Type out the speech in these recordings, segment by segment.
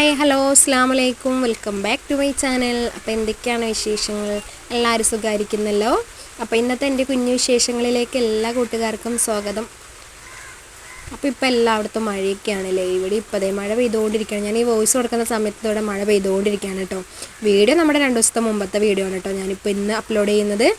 Hi hello അസ്സലാമു അലൈക്കും welcome back to my channel. അപ്പോൾ എന്തൊക്കെയാണ് വിശേഷങ്ങൾ? എല്ലാവരും സുഖമായിരിക്കുന്നല്ലോ. അപ്പോൾ ഇന്നത്തെ എൻ്റെ കുഞ്ഞു വിശേഷങ്ങളിലേക്ക് എല്ലാ കൂട്ടുകാർക്കും സ്വാഗതം. അപ്പോൾ ഇപ്പോൾ എല്ലായിടത്തും മഴയൊക്കെയാണല്ലേ. ഇവിടെ ഇപ്പോൾ അതേ മഴ പെയ്തുകൊണ്ടിരിക്കുകയാണ്. ഞാൻ ഈ വോയിസ് കൊടുക്കുന്ന സമയത്തോടെ മഴ പെയ്തുകൊണ്ടിരിക്കുകയാണ് കേട്ടോ. വീഡിയോ നമ്മുടെ 2 ദിവസത്തെ മുമ്പത്തെ വീഡിയോ ആണ് കേട്ടോ ഞാനിപ്പോൾ ഇന്ന് അപ്ലോഡ് ചെയ്യുന്നത്.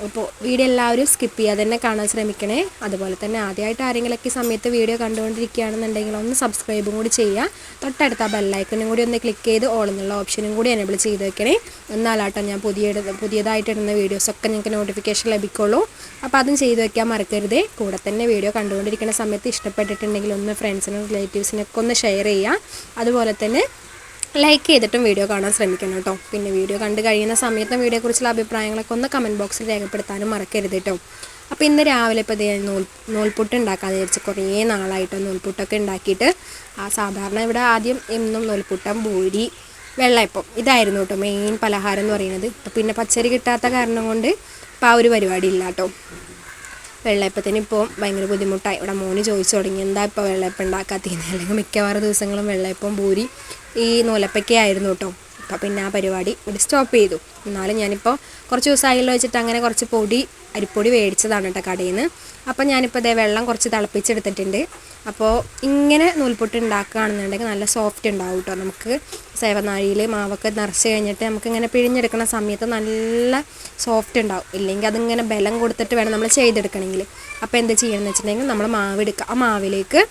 അപ്പോൾ വീഡിയോ എല്ലാവരും സ്കിപ്പ് ചെയ്യാതെ തന്നെ കാണാൻ ശ്രമിക്കണേ. അതുപോലെ തന്നെ ആദ്യമായിട്ട് ആരെങ്കിലൊക്കെ ഈ സമയത്ത് വീഡിയോ കണ്ടുകൊണ്ടിരിക്കുകയാണെന്നുണ്ടെങ്കിൽ ഒന്ന് സബ്സ്ക്രൈബും കൂടി ചെയ്യുക. തൊട്ടടുത്ത ബെല്ലൈക്കനും കൂടി ഒന്ന് ക്ലിക്ക് ചെയ്ത് ഓൾ എന്നുള്ള ഓപ്ഷനും കൂടി എനേബിൾ ചെയ്ത് വെക്കണേ. എന്നാലാട്ടോ ഞാൻ പുതിയതായിട്ട് ഇടുന്ന വീഡിയോസൊക്കെ നിങ്ങൾക്ക് നോട്ടിഫിക്കേഷൻ ലഭിക്കുള്ളൂ. അപ്പോൾ അതും ചെയ്ത് വെക്കാൻ മറക്കരുതേ. കൂടെ തന്നെ വീഡിയോ കണ്ടുകൊണ്ടിരിക്കുന്ന സമയത്ത് ഇഷ്ടപ്പെട്ടിട്ടുണ്ടെങ്കിൽ ഒന്ന് ഫ്രണ്ട്സിനും റിലേറ്റീവ്സിനൊക്കെ ഒന്ന് ഷെയർ ചെയ്യുക. അതുപോലെ തന്നെ ലൈക്ക് ചെയ്തിട്ടും വീഡിയോ കാണാൻ ശ്രമിക്കണം കേട്ടോ. പിന്നെ വീഡിയോ കണ്ട് കഴിയുന്ന സമയത്തും വീഡിയോയെക്കുറിച്ചുള്ള അഭിപ്രായങ്ങളൊക്കെ ഒന്ന് കമൻറ്റ് ബോക്സിൽ രേഖപ്പെടുത്താനും മറക്കരുത് കേട്ടോ. അപ്പോൾ ഇന്ന് രാവിലെ ഇപ്പോൾ നൂൽപുട്ട് ഉണ്ടാക്കാമെന്ന് വിചാരിച്ച് കുറേ നാളായിട്ടോ നൂൽപുട്ടൊക്കെ ഉണ്ടാക്കിയിട്ട്. സാധാരണ ഇവിടെ ആദ്യം എന്നും നൂൽപുട്ടം, പൂരി, വെള്ളയപ്പം ഇതായിരുന്നു കേട്ടോ മെയിൻ പലഹാരം എന്ന് പറയുന്നത്. പിന്നെ പച്ചരി കിട്ടാത്ത കാരണം കൊണ്ട് ഇപ്പോൾ ആ ഒരു പരിപാടി ഇല്ല കേട്ടോ. വെള്ളയപ്പത്തിന് ഇപ്പോൾ ഭയങ്കര ബുദ്ധിമുട്ടായി. ഇവിടെ മോന് ചോദിച്ചു തുടങ്ങി എന്താ ഇപ്പോൾ വെള്ളയപ്പം ഉണ്ടാക്കാത്തത്. അല്ലെങ്കിൽ മിക്കവാറും ദിവസങ്ങളും വെള്ളയപ്പം, പൂരി, ഈ നൂലപ്പൊക്കെ ആയിരുന്നു കേട്ടോ. അപ്പോൾ പിന്നെ ആ പരിപാടി ഇവിടെ സ്റ്റോപ്പ് ചെയ്തു. എന്നാലും ഞാനിപ്പോൾ കുറച്ച് ദിവസമായല്ലോ വെച്ചിട്ട് അങ്ങനെ കുറച്ച് അരിപ്പൊടി മേടിച്ചതാണ് കേട്ടോ കടയിൽ നിന്ന്. അപ്പോൾ ഞാനിപ്പോൾ ഇതേ വെള്ളം കുറച്ച് തിളപ്പിച്ചെടുത്തിട്ടുണ്ട്. അപ്പോൾ ഇങ്ങനെ നൂൽപുട്ട് ഉണ്ടാക്കുകയാണെന്നുണ്ടെങ്കിൽ നല്ല സോഫ്റ്റ് ഉണ്ടാവും കേട്ടോ. നമുക്ക് സേവനാഴിയിൽ മാവൊക്കെ നിറച്ച് കഴിഞ്ഞിട്ട് നമുക്കിങ്ങനെ പിഴിഞ്ഞെടുക്കുന്ന സമയത്ത് നല്ല സോഫ്റ്റ് ഉണ്ടാവും. ഇല്ലെങ്കിൽ അതിങ്ങനെ ബലം കൊടുത്തിട്ട് വേണം നമ്മൾ ചെയ്തെടുക്കണമെങ്കിൽ. അപ്പോൾ എന്താ ചെയ്യണമെന്ന് വെച്ചിട്ടുണ്ടെങ്കിൽ നമ്മൾ മാവ് എടുക്കുക. ആ മാവിലേക്ക്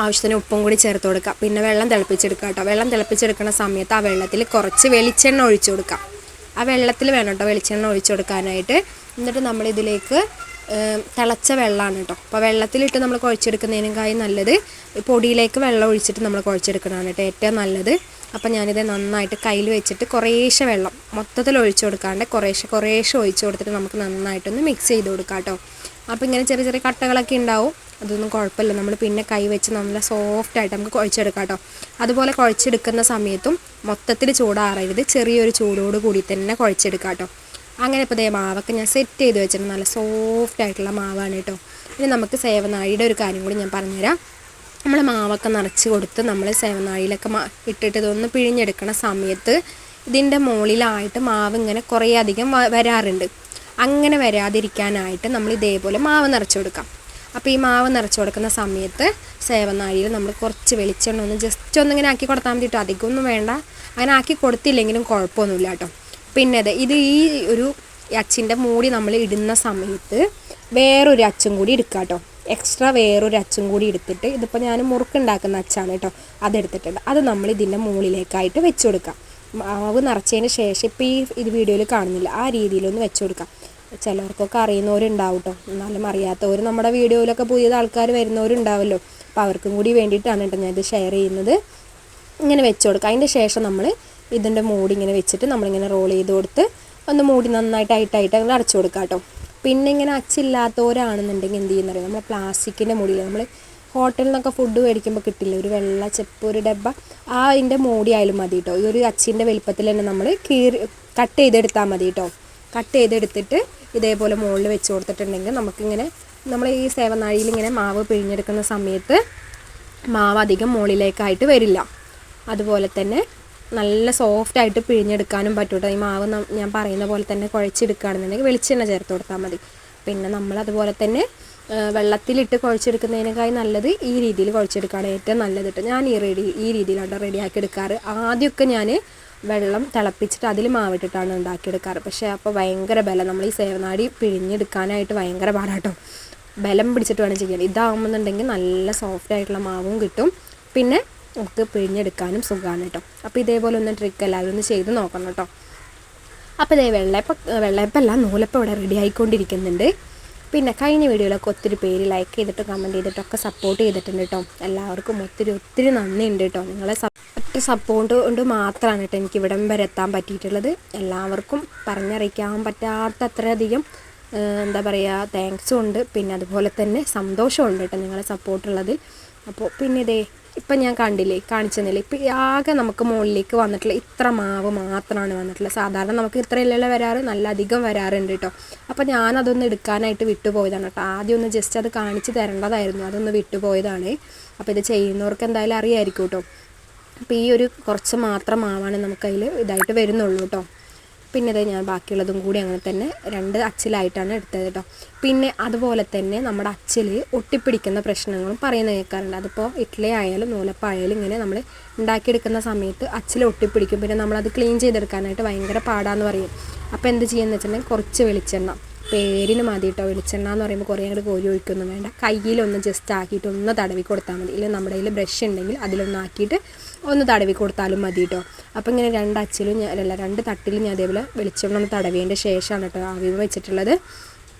ആവശ്യത്തിന് ഉപ്പും കൂടി ചേർത്ത് കൊടുക്കുക. പിന്നെ വെള്ളം തിളപ്പിച്ചെടുക്കുക കേട്ടോ. വെള്ളം തിളപ്പിച്ചെടുക്കുന്ന സമയത്ത് ആ വെള്ളത്തിൽ കുറച്ച് വെളിച്ചെണ്ണ ഒഴിച്ചു കൊടുക്കുക. ആ വെള്ളത്തിൽ വേണം കേട്ടോ വെളിച്ചെണ്ണ ഒഴിച്ചു കൊടുക്കാനായിട്ട്. എന്നിട്ട് നമ്മളിതിലേക്ക് തിളച്ച വെള്ളമാണ് കേട്ടോ. അപ്പോൾ വെള്ളത്തിലിട്ട് നമ്മൾ കുഴച്ചെടുക്കുന്നതിനേക്കായി നല്ലത് പൊടിയിലേക്ക് വെള്ളം ഒഴിച്ചിട്ട് നമ്മൾ കുഴച്ചെടുക്കണതാണ് കേട്ടോ ഏറ്റവും നല്ലത്. അപ്പോൾ ഞാനിത് നന്നായിട്ട് കയ്യിൽ വെച്ചിട്ട് കുറേശ്ശെ വെള്ളം മൊത്തത്തിൽ ഒഴിച്ചു കൊടുക്കാണ്ട് കുറേശ്ശെ ഒഴിച്ചു കൊടുത്തിട്ട് നമുക്ക് നന്നായിട്ടൊന്ന് മിക്സ് ചെയ്ത് കൊടുക്കാം കേട്ടോ. അപ്പോൾ ഇങ്ങനെ ചെറിയ ചെറിയ കട്ടകളൊക്കെ ഉണ്ടാവും, അതൊന്നും കുഴപ്പമില്ല. നമ്മൾ പിന്നെ കൈ വെച്ച് നല്ല സോഫ്റ്റായിട്ട് നമുക്ക് കുഴച്ചെടുക്കാം കേട്ടോ. അതുപോലെ കുഴച്ചെടുക്കുന്ന സമയത്തും മൊത്തത്തിൽ ചൂടാറരുത്, ചെറിയൊരു ചൂടോട് കൂടി തന്നെ കുഴച്ചെടുക്കാം കേട്ടോ. അങ്ങനെ ഇപ്പോൾ ദേ മാവൊക്കെ ഞാൻ സെറ്റ് ചെയ്ത് വെച്ചിട്ടുണ്ട്. നല്ല സോഫ്റ്റ് ആയിട്ടുള്ള മാവാണ് കേട്ടോ. ഇനി നമുക്ക് സേവനാഴിയുടെ ഒരു കാര്യം കൂടി ഞാൻ പറഞ്ഞുതരാം. നമ്മൾ മാവൊക്കെ നിറച്ച് കൊടുത്ത് നമ്മൾ സേവനാഴിയിലൊക്കെ ഇട്ടിട്ട് ഇതൊന്ന് പിഴിഞ്ഞെടുക്കണ സമയത്ത് ഇതിൻ്റെ മുകളിലായിട്ട് മാവ് ഇങ്ങനെ കുറേ അധികം വരാറുണ്ട്. അങ്ങനെ വരാതിരിക്കാനായിട്ട് നമ്മൾ ഇതേപോലെ മാവ് നിറച്ച് കൊടുക്കാം. അപ്പോൾ ഈ മാവ് നിറച്ച് കൊടുക്കുന്ന സമയത്ത് സേവനാഴിയിൽ നമ്മൾ കുറച്ച് വെളിച്ചെണ്ണ ഒന്ന് ജസ്റ്റ് ഒന്നിങ്ങനെ ആക്കി കൊടുത്താൽ മതി കേട്ടോ. അധികമൊന്നും വേണ്ട. അങ്ങനെ ആക്കി കൊടുത്തില്ലെങ്കിലും കുഴപ്പമൊന്നുമില്ല കേട്ടോ. പിന്നെ ഇത് ഈ ഒരു അച്ചിൻ്റെ മൂടി നമ്മൾ ഇടുന്ന സമയത്ത് വേറൊരു അച്ചും കൂടി എടുക്കുക കേട്ടോ. എക്സ്ട്രാ വേറൊരു അച്ചും കൂടി എടുത്തിട്ട്, ഇതിപ്പോൾ ഞാൻ മുറുക്കുണ്ടാക്കുന്ന അച്ചാണ് കേട്ടോ, അതെടുത്തിട്ടുണ്ട്. അത് നമ്മൾ ഇതിൻ്റെ മുകളിലേക്കായിട്ട് വെച്ച് കൊടുക്കാം. മാവ് നിറച്ചതിന് ശേഷം ഇപ്പോൾ ഇത് വീഡിയോയിൽ കാണുന്നില്ല, ആ രീതിയിലൊന്ന് വെച്ച് കൊടുക്കാം. ചിലർക്കൊക്കെ അറിയുന്നവരുണ്ടാവും കേട്ടോ, എന്നാലും അറിയാത്തവർ നമ്മുടെ വീഡിയോയിലൊക്കെ പുതിയ ആൾക്കാർ വരുന്നവരുണ്ടാവുമല്ലോ. അപ്പോൾ അവർക്കും കൂടി വേണ്ടിയിട്ടാണ് കേട്ടോ ഞാൻ ഇത് ഷെയർ ചെയ്യുന്നത്. ഇങ്ങനെ വെച്ച് കൊടുക്കുക. അതിൻ്റെ ശേഷം നമ്മൾ ഇതിൻ്റെ മൂടി ഇങ്ങനെ വെച്ചിട്ട് നമ്മളിങ്ങനെ റോൾ ചെയ്ത് കൊടുത്ത് ഒന്ന് മൂടി നന്നായിട്ട് അങ്ങനെ അടച്ചു കൊടുക്കുക കേട്ടോ. പിന്നെ ഇങ്ങനെ അച്ചില്ലാത്തവരാണെന്നുണ്ടെങ്കിൽ എന്ത് ചെയ്യുന്നറിയാം, നമ്മൾ പ്ലാസ്റ്റിക്കിൻ്റെ മൂടിയിൽ നമ്മൾ ഹോട്ടലിൽ നിന്നൊക്കെ ഫുഡ് മേടിക്കുമ്പോൾ കിട്ടില്ല ഒരു വെള്ള ചെപ്പ് ഒരു ഡബ്ബ, അതിൻ്റെ മൂടി ആയാലും മതി കേട്ടോ. ഈ ഒരു അച്ചിൻ്റെ വലിപ്പത്തിൽ തന്നെ നമ്മൾ കട്ട് ചെയ്തെടുത്താൽ മതി കേട്ടോ. കട്ട് ചെയ്തെടുത്തിട്ട് ഇതേപോലെ മുകളിൽ വെച്ച് കൊടുത്തിട്ടുണ്ടെങ്കിൽ നമുക്കിങ്ങനെ നമ്മൾ ഈ സേവനാഴിയിൽ ഇങ്ങനെ മാവ് പിഴിഞ്ഞെടുക്കുന്ന സമയത്ത് മാവ് അധികം മുകളിലേക്കായിട്ട് വരില്ല. അതുപോലെ തന്നെ നല്ല സോഫ്റ്റായിട്ട് പിഴിഞ്ഞെടുക്കാനും പറ്റും കേട്ടോ. ഈ മാവ് ഞാൻ പറയുന്ന പോലെ തന്നെ കുഴച്ചെടുക്കുകയാണെന്നുണ്ടെങ്കിൽ വെളിച്ചെണ്ണ ചേർത്ത് കൊടുത്താൽ മതി. പിന്നെ നമ്മൾ അതുപോലെ തന്നെ വെള്ളത്തിലിട്ട് കുഴച്ചെടുക്കുന്നതിനേക്കായി നല്ലത് ഈ രീതിയിൽ കുഴച്ചെടുക്കുകയാണ് ഏറ്റവും നല്ലത് കേട്ടോ. ഞാൻ ഈ രീതിയിലാണ് റെഡിയാക്കി എടുക്കാറ്. ആദ്യമൊക്കെ ഞാൻ വെള്ളം തിളപ്പിച്ചിട്ട് അതിൽ മാവിട്ടിട്ടാണ് ഉണ്ടാക്കിയെടുക്കാറ്. പക്ഷേ അപ്പോൾ ഭയങ്കര ബലം, നമ്മൾ ഈ സേവനാഴി പിഴിഞ്ഞെടുക്കാനായിട്ട് ഭയങ്കര പാടാട്ടോ. ബലം പിടിച്ചിട്ട് വേണം ചെയ്യാൻ. ഇതാകുമെന്നുണ്ടെങ്കിൽ നല്ല സോഫ്റ്റായിട്ടുള്ള മാവും കിട്ടും, പിന്നെ നമുക്ക് പിഴിഞ്ഞെടുക്കാനും സുഖമാണ് കേട്ടോ. അപ്പോൾ ഇതേപോലെ ഒന്ന് ട്രിക്ക് എല്ലാവരും ഒന്ന് ചെയ്ത് നോക്കണം കേട്ടോ. അപ്പോൾ ഇതേ വെള്ളയപ്പമല്ല നൂലപ്പം ഇവിടെ റെഡി ആയിക്കൊണ്ടിരിക്കുന്നുണ്ട്. പിന്നെ കഴിഞ്ഞ വീഡിയോയിലൊക്കെ ഒത്തിരി പേര് ലൈക്ക് ചെയ്തിട്ട് കമൻറ്റ് ചെയ്തിട്ടൊക്കെ സപ്പോർട്ട് ചെയ്തിട്ടുണ്ട് കേട്ടോ. എല്ലാവർക്കും ഒത്തിരി നന്ദിയുണ്ട് കേട്ടോ. നിങ്ങളെ സപ്പോർട്ട് കൊണ്ട് മാത്രമാണ് കേട്ടോ എനിക്ക് ഇവിടം വരെ എത്താൻ പറ്റിയിട്ടുള്ളത്. എല്ലാവർക്കും പറഞ്ഞറിയിക്കാൻ പറ്റാത്ത അത്രയധികം എന്താ പറയുക താങ്ക്സും ഉണ്ട്, പിന്നെ അതുപോലെ തന്നെ സന്തോഷമുണ്ട് കേട്ടോ നിങ്ങളെ സപ്പോർട്ടുള്ളതിൽ. അപ്പോൾ പിന്നെ ഇതേ ഇപ്പം ഞാൻ കാണിച്ചെന്നില്ല, ഇപ്പം ആകെ നമുക്ക് മുകളിലേക്ക് വന്നിട്ടുള്ള ഇത്ര മാവ് മാത്രമാണ് വന്നിട്ടുള്ളത്. സാധാരണ നമുക്ക് ഇത്രയല്ലല്ലോ വരാറ്, നല്ല അധികം വരാറുണ്ട് കേട്ടോ. അപ്പോൾ ഞാനതൊന്ന് എടുക്കാനായിട്ട് വിട്ടുപോയതാണ് കേട്ടോ. ആദ്യം ഒന്ന് ജസ്റ്റ് അത് കാണിച്ച് തരേണ്ടതായിരുന്നു, അതൊന്ന് വിട്ടുപോയതാണ്. അപ്പോൾ ഇത് ചെയ്യുന്നവർക്ക് എന്തായാലും അറിയായിരിക്കും കേട്ടോ. അപ്പോൾ ഈ ഒരു കുറച്ച് മാത്രം മാവാണ് നമുക്കതിൽ ഇതായിട്ട് വരുന്നുള്ളൂ കേട്ടോ. പിന്നെ അത് ഞാൻ ബാക്കിയുള്ളതും കൂടി അങ്ങനെ തന്നെ 2 അച്ചിലായിട്ടാണ് എടുത്തത് കേട്ടോ. പിന്നെ അതുപോലെ തന്നെ നമ്മുടെ അച്ചിൽ ഒട്ടിപ്പിടിക്കുന്ന പ്രശ്നങ്ങളും പറയുന്നത് കേൾക്കാറുണ്ട്. അതിപ്പോൾ ഇഡ്ഡലി ആയാലും നൂലപ്പായാലും ഇങ്ങനെ നമ്മൾ ഉണ്ടാക്കിയെടുക്കുന്ന സമയത്ത് അച്ചിൽ ഒട്ടിപ്പിടിക്കും. പിന്നെ നമ്മളത് ക്ലീൻ ചെയ്തെടുക്കാനായിട്ട് ഭയങ്കര പാടാന്ന് പറയും. അപ്പോൾ എന്ത് ചെയ്യുമെന്ന് വെച്ചിട്ടുണ്ടെങ്കിൽ കുറച്ച് വെളിച്ചെണ്ണ, പേരിന് മതി കേട്ടോ. വെളിച്ചെണ്ണ എന്ന് പറയുമ്പോൾ കുറേ അങ്ങോട്ട് കോരി ഒഴിക്കൊന്നും വേണ്ട. കയ്യിലൊന്ന് ജസ്റ്റ് ആക്കിയിട്ട് ഒന്ന് തടവി കൊടുത്താൽ മതി. ഇല്ലെങ്കിൽ നമ്മുടെ കയ്യിൽ ബ്രഷ് ഉണ്ടെങ്കിൽ അതിലൊന്ന് ആക്കിയിട്ട് ഒന്ന് തടവി കൊടുത്താലും മതി കേട്ടോ. അപ്പോൾ ഇങ്ങനെ 2 അച്ചിലും 2 തട്ടിലും ഞാൻ അതേപോലെ വെളിച്ചെണ്ണ ഒന്ന് തടവിയതിൻ്റെ ശേഷമാണ് കേട്ടോ ആവിയിൽ വെച്ചിട്ടുള്ളത്.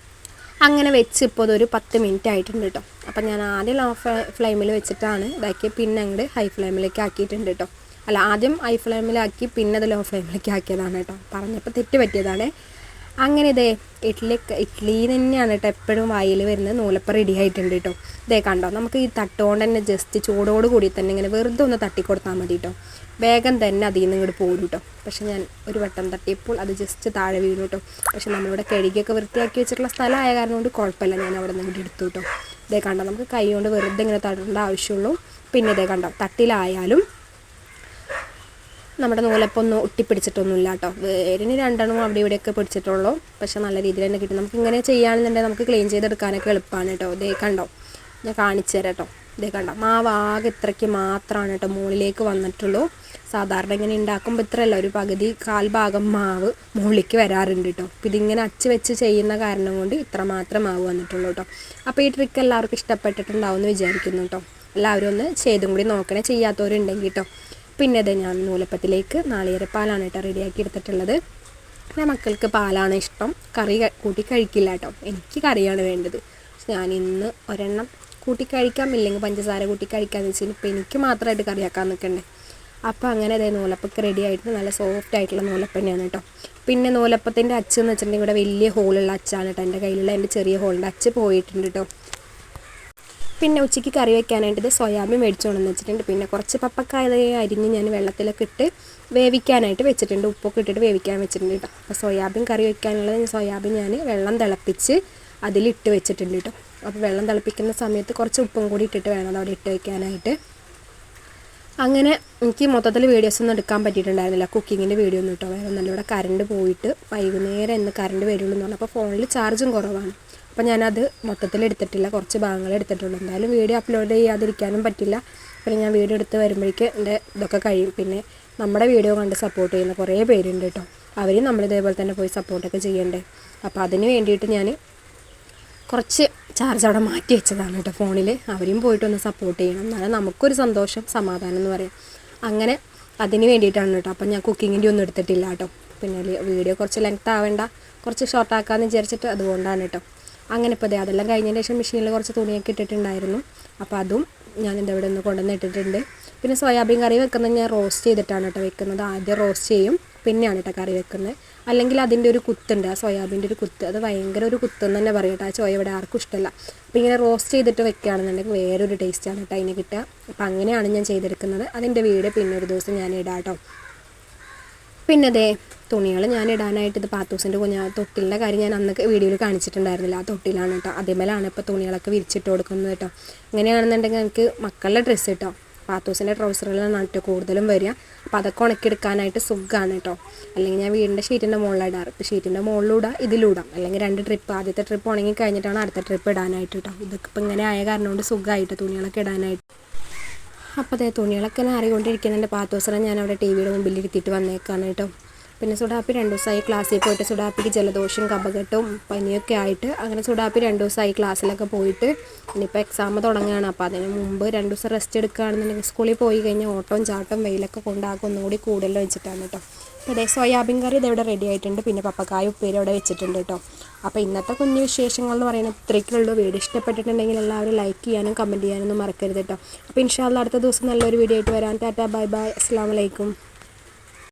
അങ്ങനെ വെച്ച് ഇപ്പോൾ അതൊരു 10 മിനിറ്റ് ആയിട്ടുണ്ട് കേട്ടോ. അപ്പം ഞാൻ ആദ്യം ലോ ഫ്ലെയിമിൽ വെച്ചിട്ടാണ് ഇതാക്കി, പിന്നെ അങ്ങോട്ട് ഹൈ ഫ്ലെയിമിലേക്ക് ആക്കിയിട്ടുണ്ട് കേട്ടോ. അല്ല, ആദ്യം ഹൈ ഫ്ലെയിമിലാക്കി പിന്നെ അത് ലോ ഫ്ലെയിമിലേക്ക് ആക്കിയതാണ് കേട്ടോ. പറഞ്ഞപ്പോൾ തെറ്റ് പറ്റിയതാണ്. അങ്ങനെ ഇതേ ഇഡ്ഡലി തന്നെയാണ് കേട്ടോ എപ്പോഴും വായിൽ വരുന്നത്. നൂലപ്പം റെഡി ആയിട്ടുണ്ട് കേട്ടോ. ഇതേ കണ്ടോ, നമുക്ക് ഈ തട്ടുകൊണ്ട് തന്നെ ജസ്റ്റ് ചൂടോട് കൂടി തന്നെ ഇങ്ങനെ വെറുതെ ഒന്ന് തട്ടിക്കൊടുത്താൽ മതി കേട്ടോ. വേഗം തന്നെ അതിൽ നിന്ന് ഇങ്ങോട്ട് പോരും കേട്ടോ. പക്ഷെ ഞാൻ ഒരു വട്ടം തട്ടിയപ്പോൾ അത് ജസ്റ്റ് താഴെ വീണു കേട്ടോ. പക്ഷെ നമ്മളിവിടെ കഴുകിയൊക്കെ വൃത്തിയാക്കി വെച്ചിട്ടുള്ള സ്ഥലമായ കാരണം കൊണ്ട് കുഴപ്പമില്ല, ഞാൻ അവിടെ നിന്ന് എടുത്തു കേട്ടോ. ഇതേ കണ്ടോ, നമുക്ക് കൈ കൊണ്ട് വെറുതെ ഇങ്ങനെ തടേണ്ട ആവശ്യമുള്ളൂ. പിന്നെ ഇതേ കണ്ടോ, തട്ടിലായാലും നമ്മുടെ നൂലപ്പൊന്നും ഒട്ടിപ്പിടിച്ചിട്ടൊന്നുമില്ല കേട്ടോ. വേരിന് 2 അവിടെ ഇവിടെയൊക്കെ പിടിച്ചിട്ടുള്ളൂ. പക്ഷെ നല്ല രീതിയിൽ തന്നെ കിട്ടും. നമുക്ക് ഇങ്ങനെ ചെയ്യുകയാണെന്നുണ്ടെങ്കിൽ നമുക്ക് ക്ലീൻ ചെയ്തെടുക്കാനൊക്കെ എളുപ്പമാണ് കേട്ടോ. ഇതേ കണ്ടോ, ഞാൻ കാണിച്ചു തരാം കേട്ടോ. ഇതേ കണ്ടോ, മാവ് ആകെ ഇത്രയ്ക്ക് മാത്രമാണ് കേട്ടോ മുകളിലേക്ക് വന്നിട്ടുള്ളൂ. സാധാരണ ഇങ്ങനെ ഉണ്ടാക്കുമ്പോൾ ഇത്രയല്ല, ഒരു പകുതി 1/4 ഭാഗം മാവ് മുകളിലേക്ക് വരാറുണ്ട് കേട്ടോ. അപ്പോൾ ഇതിങ്ങനെ അച്ച് വെച്ച് ചെയ്യുന്ന കാരണം കൊണ്ട് ഇത്ര മാത്രം മാവ് വന്നിട്ടുള്ളൂ കേട്ടോ. അപ്പോൾ ഈ ട്രിക്ക് എല്ലാവർക്കും ഇഷ്ടപ്പെട്ടിട്ടുണ്ടാവും എന്ന് വിചാരിക്കുന്നു കേട്ടോ. എല്ലാവരും ഒന്ന് ചെയ്തും കൂടി നോക്കണേ, ചെയ്യാത്തവരുണ്ടെങ്കിൽ കേട്ടോ. പിന്നെ അത് ഞാൻ നൂലപ്പത്തിലേക്ക് നാളികേരപ്പാലാണ് കേട്ടോ റെഡിയാക്കി എടുത്തിട്ടുള്ളത്. പിന്നെ മക്കൾക്ക് പാലാണ് ഇഷ്ടം, കറി കൂട്ടി കഴിക്കില്ല കേട്ടോ. എനിക്ക് കറിയാണ് വേണ്ടത്. ഞാൻ ഇന്ന് ഒരെണ്ണം കൂട്ടി കഴിക്കാം, ഇല്ലെങ്കിൽ പഞ്ചസാര കൂട്ടി കഴിക്കാമെന്ന് വെച്ചാൽ ഇപ്പോൾ എനിക്ക് മാത്രമായിട്ട് കറിയാക്കാൻ നിൽക്കണ്ടേ. അപ്പോൾ അങ്ങനെ അതേ നൂലപ്പൊക്കെ റെഡി ആയിട്ട് നല്ല സോഫ്റ്റ് ആയിട്ടുള്ള നൂലപ്പം തന്നെയാണ് കേട്ടോ. പിന്നെ നൂലപ്പത്തിൻ്റെ അച്ച് എന്ന് വെച്ചിട്ടുണ്ടെങ്കിൽ ഇവിടെ വലിയ ഹോളുള്ള അച്ചാണ് കേട്ടോ. എൻ്റെ കയ്യിലുള്ള എൻ്റെ ചെറിയ ഹോളിൻ്റെ അച്ച് പോയിട്ടുണ്ട് കേട്ടോ. പിന്നെ ഉച്ചയ്ക്ക് കറി വെക്കാനായിട്ട് ഇത് സോയാബീൻ മേടിച്ചോണെന്ന് വെച്ചിട്ടുണ്ട്. പിന്നെ കുറച്ച് പപ്പക്കായ അരിഞ്ഞ് ഞാൻ വെള്ളത്തിലൊക്കെ ഇട്ട് വേവിക്കാനായിട്ട് വെച്ചിട്ടുണ്ട്. ഉപ്പൊക്കെ ഇട്ടിട്ട് വേവിക്കാൻ വെച്ചിട്ടുണ്ട് കേട്ടോ. അപ്പോൾ സോയാബീൻ കറി വെക്കാനുള്ളത് സോയാബീൻ ഞാൻ വെള്ളം തിളപ്പിച്ച് അതിലിട്ട് വെച്ചിട്ടുണ്ട് കേട്ടോ. അപ്പോൾ വെള്ളം തിളപ്പിക്കുന്ന സമയത്ത് കുറച്ച് ഉപ്പും കൂടി ഇട്ടിട്ട് വേണം അത് അവിടെ ഇട്ട് വെക്കാനായിട്ട്. അങ്ങനെ എനിക്ക് മൊത്തത്തിൽ വീഡിയോസൊന്നും എടുക്കാൻ പറ്റിയിട്ടുണ്ടായിരുന്നില്ല, കുക്കിങ്ങിൻ്റെ വീഡിയോ ഒന്നും കേട്ടോ. വേറെ ഒന്നല്ല, ഇവിടെ കറണ്ട് പോയിട്ട് വൈകുന്നേരം എന്ന് കറണ്ട് വരുള്ളൂ എന്ന് പറഞ്ഞു. അപ്പോൾ ഫോണിൽ ചാർജും കുറവാണ്. അപ്പോൾ ഞാനത് മൊത്തത്തിൽ എടുത്തിട്ടില്ല, കുറച്ച് ഭാഗങ്ങൾ എടുത്തിട്ടുള്ളൂ. എന്തായാലും വീഡിയോ അപ്ലോഡ് ചെയ്യാതിരിക്കാനും പറ്റില്ല. പിന്നെ ഞാൻ വീഡിയോ എടുത്ത് വരുമ്പോഴേക്ക് എൻ്റെ ഇതൊക്കെ കഴിയും. പിന്നെ നമ്മുടെ വീഡിയോ കണ്ട് സപ്പോർട്ട് ചെയ്യുന്ന കുറേ പേരുണ്ട് കേട്ടോ. അവരും നമ്മളിതേപോലെ തന്നെ പോയി സപ്പോർട്ടൊക്കെ ചെയ്യണ്ടേ. അപ്പോൾ അതിന് വേണ്ടിയിട്ട് ഞാൻ കുറച്ച് ചാർജ് അവിടെ മാറ്റി വെച്ചതാണ് കേട്ടോ ഫോണിൽ. അവരും പോയിട്ടൊന്ന് സപ്പോർട്ട് ചെയ്യണം, എന്നാലും നമുക്കൊരു സന്തോഷം സമാധാനം എന്ന് പറയാം. അങ്ങനെ അതിന് വേണ്ടിയിട്ടാണ് കേട്ടോ. അപ്പം ഞാൻ കുക്കിങ്ങിൻ്റെ ഒന്നും എടുത്തിട്ടില്ല കേട്ടോ. പിന്നെ വീഡിയോ കുറച്ച് ലെങ്ത് ആവേണ്ട, കുറച്ച് ഷോർട്ടാക്കാമെന്ന് വിചാരിച്ചിട്ട് അതുകൊണ്ടാണ് കേട്ടോ. അങ്ങനെ ഇപ്പോൾ അതെല്ലാം കഴിഞ്ഞതിന് ശേഷം മെഷീനിൽ കുറച്ച് തുണിയൊക്കെ ഇട്ടിട്ടുണ്ടായിരുന്നു. അപ്പോൾ അതും ഞാനിത് ഇവിടെ ഒന്ന് കൊണ്ടുവന്ന് ഇട്ടിട്ടുണ്ട്. പിന്നെ സോയാബീൻ കറി വെക്കുന്നത് ഞാൻ റോസ്റ്റ് ചെയ്തിട്ടാണ് കേട്ടോ വെക്കുന്നത്. ആദ്യം റോസ്റ്റ് ചെയ്യും, പിന്നെയാണ് കേട്ടോ കറി വെക്കുന്നത്. അല്ലെങ്കിൽ അതിൻ്റെ ഒരു കുത്തുണ്ട്, ആ സോയാബീൻ്റെ ഒരു കുത്ത്, അത് ഭയങ്കര ഒരു കുത്തെന്ന് തന്നെ പറയും കേട്ടോ. ആ ചോയ ഇവിടെ ആർക്കും ഇഷ്ടമല്ല. അപ്പോൾ ഇങ്ങനെ റോസ്റ്റ് ചെയ്തിട്ട് വെക്കുകയാണെന്നുണ്ടെങ്കിൽ വേറൊരു ടേസ്റ്റാണ് കേട്ടോ അതിന് കിട്ടുക. അപ്പോൾ അങ്ങനെയാണ് ഞാൻ ചെയ്തെടുക്കുന്നത്. അതിൻ്റെ വീഡിയോ പിന്നെ ഒരു ദിവസം ഞാൻ ഇടാം കേട്ടോ. പിന്നെ അതേ തുണികൾ ഞാൻ ഇടാനായിട്ട് ഇത് പാത്തൂസിൻ്റെ തൊട്ടിലിൻ്റെ കാര്യം ഞാൻ അന്ന് വീഡിയോയിൽ കാണിച്ചിട്ടുണ്ടായിരുന്നില്ല. ആ തൊട്ടിലാണ് കേട്ടോ. അതേമേലാണ് ഇപ്പോൾ തുണികളൊക്കെ വിരിച്ചിട്ട് കൊടുക്കുന്നത് കേട്ടോ. അങ്ങനെയാണെന്നുണ്ടെങ്കിൽ എനിക്ക് മക്കളുടെ ഡ്രസ്സ് കേട്ടോ, പാത്തൂസിൻ്റെ ട്രൗസറുകളാണ് കേട്ടോ കൂടുതലും വരിക. അപ്പോൾ അതൊക്കെ ഉണക്കിയെടുക്കാനായിട്ട് സുഖമാണ് കേട്ടോ. അല്ലെങ്കിൽ ഞാൻ വീടിൻ്റെ ഷീറ്റിൻ്റെ മുകളിലിടാറ്. ഇപ്പോൾ ഷീറ്റിൻ്റെ മുകളിലൂടാം ഇതിലൂടാം, അല്ലെങ്കിൽ 2 ട്രിപ്പ്, ആദ്യത്തെ ട്രിപ്പ് ഉണങ്ങി കഴിഞ്ഞിട്ടാണ് അടുത്ത ട്രിപ്പ് ഇടാനായിട്ട് കേട്ടോ. ഇതൊക്കെ ഇപ്പോൾ ഇങ്ങനെ ആയ കാരണം കൊണ്ട് സുഖമായിട്ട് തുണികളൊക്കെ ഇടാനായിട്ട്. അപ്പോൾ അതേ തുണികളൊക്കെ അറികൊണ്ടിരിക്കുന്നുണ്ട്. പാത്തൂസറെ ഞാൻ അവിടെ ടി വിയുടെ മുമ്പിൽ ഇരുത്തിയിട്ട് വന്നേക്കാണ് കേട്ടോ. പിന്നെ സുഡാപ്പി 2 ദിവസമായി ക്ലാസ്സിൽ പോയിട്ട്, സുഡാപ്പിക്ക് ജലദോഷവും കഫകെട്ടും പനിയൊക്കെ ആയിട്ട് അങ്ങനെ സുഡാപ്പി 2 ദിവസമായി ക്ലാസ്സിലൊക്കെ പോയിട്ട് ഇനിയിപ്പോൾ എക്സാം തുടങ്ങുകയാണ്. അപ്പോൾ അതിന് മുമ്പ് 2 ദിവസം റെസ്റ്റ് എടുക്കുകയാണെന്നുണ്ടെങ്കിൽ സ്കൂളിൽ പോയി കഴിഞ്ഞാൽ ഓട്ടവും ചാട്ടവും വെയിലൊക്കെ കൊണ്ടാക്കും ഒന്നുകൂടി കൂടുതൽ വെച്ചിട്ടാണ് കേട്ടോ. അപ്പോൾ അതേ സോയാബീൻ കറി ഇതവിടെ റെഡി ആയിട്ടുണ്ട്. പിന്നെ പപ്പക്കായ ഉപ്പേരി അവിടെ വെച്ചിട്ടുണ്ട് കേട്ടോ. അപ്പോൾ ഇന്നത്തെ കുഞ്ഞു വിശേഷങ്ങൾ എന്ന് പറയുന്നത് ഇത്രയ്ക്കുള്ളൂ. വീഡിയോ ഇഷ്ടപ്പെട്ടിട്ടുണ്ടെങ്കിൽ എല്ലാവരും ലൈക്ക് ചെയ്യാനും കമൻറ്റ് ചെയ്യാനൊന്നും മറക്കരുത് കേട്ടോ. അപ്പോൾ ഇൻഷാ അല്ലാഹ് അടുത്ത ദിവസം നല്ലൊരു വീഡിയോ ആയിട്ട് വരാം. ടാറ്റാ, ബൈ ബൈ, അസ്സലാമു അലൈക്കും.